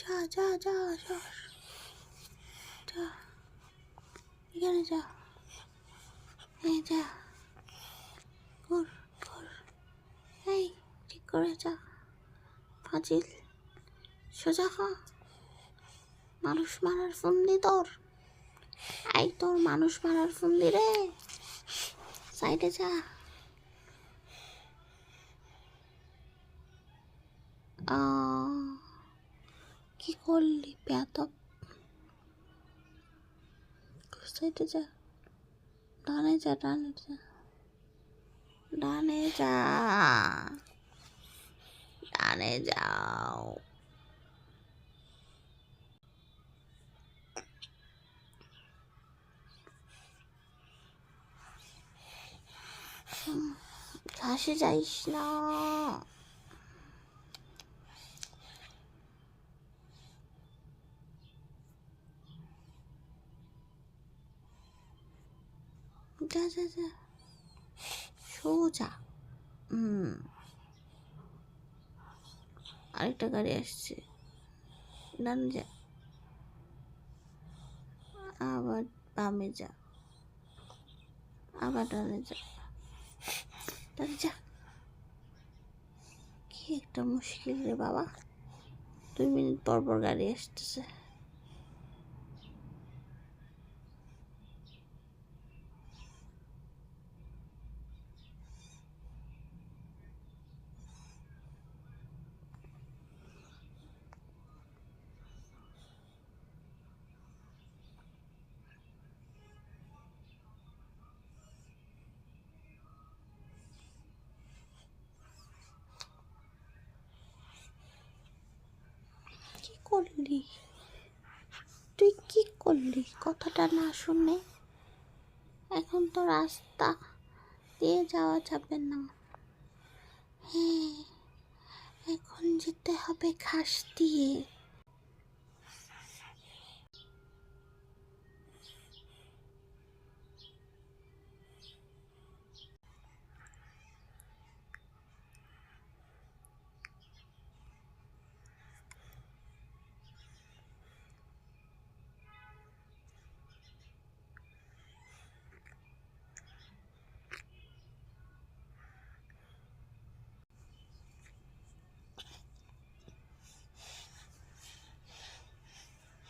যা যা যা যা যা এখানে যা যা ঘুর ঘুর এই ঠিক করে যা ফাজিল সোজা হ মানুষ মারার ফন্দি তোর এই তোর মানুষ মারার ফন্দি রে সাইডে যা কি করলি বেয়াদব সাইডে যা ডানে যা ডানে যা ডানে যা ডানে যাও ঘাসে যাইস না যা যা যা সোজা আরেকটা গাড়ি আসছে ডান যা আবার বামে যা আবার ডানে যা ডানে যা কি একটা মুশকিল রে বাবা 2 মিনিট পর পর গাড়ি আসতেছে কি করলি তুই কি করলি কথাটা না শুনে এখন তো রাস্তা দিয়ে যাওয়া যাবে না হ্যাঁ এখন যেতে হবে ঘাস দিয়ে